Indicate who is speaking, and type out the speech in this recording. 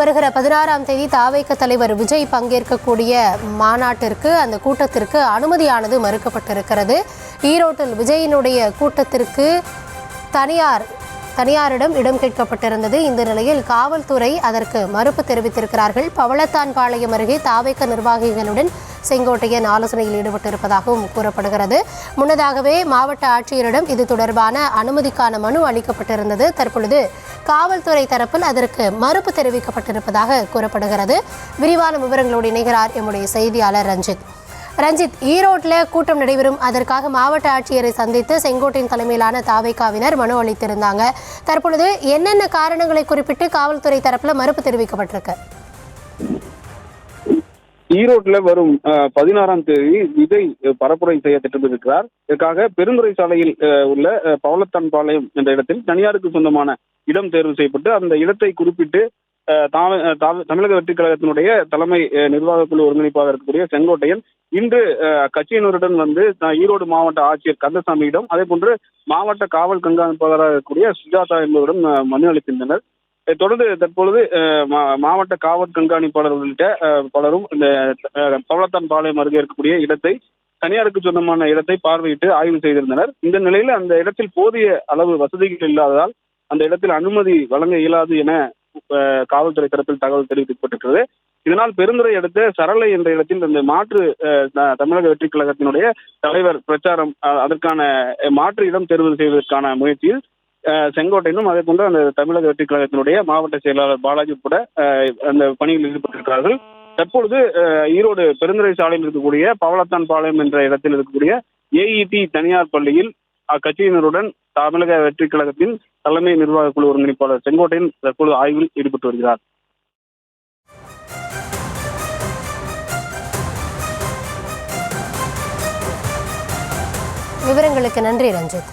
Speaker 1: வருகிற 16ஆம் தேதி தாவேக தலைவர் விஜய் பங்கேற்கக்கூடிய மாநாட்டிற்கு, அந்த கூட்டத்திற்கு அனுமதியானது மறுக்கப்பட்டிருக்கிறது. ஈரோட்டில் விஜயினுடைய கூட்டத்திற்கு தனியாரிடம் இடம் கேட்கப்பட்டிருந்தது. இந்த நிலையில் காவல்துறை அதற்கு மறுப்பு தெரிவித்திருக்கிறார்கள். பவளத்தான்பாளையம் அருகே தாவேக நிர்வாகிகளுடன் செங்கோட்டையன் ஆலோசனையில் ஈடுபட்டிருப்பதாகவும் கூறப்படுகிறது. முன்னதாகவே மாவட்ட ஆட்சியரிடம் இது தொடர்பான அனுமதிக்கான மனு அளிக்கப்பட்டிருந்தது. தற்பொழுது காவல்துறை தரப்பில் அதற்கு மறுப்பு தெரிவிக்கப்பட்டிருப்பதாக கூறப்படுகிறது. விரிவான விவரங்களோடு இணைகிறார் எம்முடைய செய்தியாளர் ரஞ்சித். ஈரோட்டில் கூட்டம் நடைபெறும், அதற்காக மாவட்ட ஆட்சியரை சந்தித்து செங்கோட்டையின் தலைமையிலான தாவேகாவினர் மனு அளித்திருந்தாங்க. தற்பொழுது என்னென்ன காரணங்களை குறிப்பிட்டு காவல்துறை தரப்புல மறுப்பு தெரிவிக்கப்பட்டிருக்கு?
Speaker 2: ஈரோட்டில் வரும் 16ஆம் தேதி விஜய் பரப்புரை செய்ய திட்டமிட்டிருக்கிறார். இதற்காக பெருந்துறை சாலையில் உள்ள பவளத்தான்பாளையம் என்ற இடத்தில் தனியாருக்கு சொந்தமான இடம் தேர்வு செய்யப்பட்டு அந்த இடத்தை குறிப்பிட்டு தமிழக வெற்றி கழகத்தினுடைய தலைமை நிர்வாக குழு ஒருங்கிணைப்பாக இருக்கக்கூடிய செங்கோட்டையன் இன்று கட்சியினருடன் வந்து ஈரோடு மாவட்ட ஆட்சியர் கந்தசாமியிடம், அதே போன்று மாவட்ட காவல் கண்காணிப்பாளராக இருக்கக்கூடிய சுஜாதா என்பவரிடம் மனு அளித்திருந்தனர். தொடர்ந்து தற்பொழுது மாவட்ட காவல் கண்காணிப்பாளர் உள்ளிட்ட பலரும் இந்த பவளத்தான்பாளையம் அருகே இருக்கக்கூடிய இடத்தை, தனியாருக்கு சொந்தமான இடத்தை பார்வையிட்டு ஆய்வு செய்திருந்தனர். இந்த நிலையில் அந்த இடத்தில் போதிய அளவு வசதிகள் இல்லாததால் அந்த இடத்தில் அனுமதி வழங்க இயலாது என காவல்துறை தரப்பில் தகவல் தெரிவிக்கப்பட்டிருக்கிறது. இதனால் பெருந்துறை அடுத்த சரளை என்ற இடத்தில் இந்த மாற்று தமிழக வெற்றி கழகத்தினுடைய தலைவர் பிரச்சாரம், அதற்கான மாற்று இடம் தேர்வு செய்வதற்கான முயற்சியில் செங்கோட்டையிலும் அதே போன்று அந்த தமிழக வெற்றி கழகத்தினுடைய மாவட்ட செயலாளர் பாலாஜி உட்பட அந்த பணியில் ஈடுபட்டிருக்கிறார்கள். தற்பொழுது ஈரோடு பெருந்துறை சாலையில் இருக்கக்கூடிய பவளத்தான்பாளையம் என்ற இடத்தில் இருக்கக்கூடிய ஏஇடி தனியார் பள்ளியில் அக்கட்சியினருடன் தமிழக வெற்றி கழகத்தின் தலைமை நிர்வாக குழு ஒருங்கிணைப்பாளர் செங்கோட்டையன் தற்போது ஆய்வில் ஈடுபட்டு வருகிறார்.
Speaker 1: விவரங்களுக்கு நன்றி ரஞ்சித்.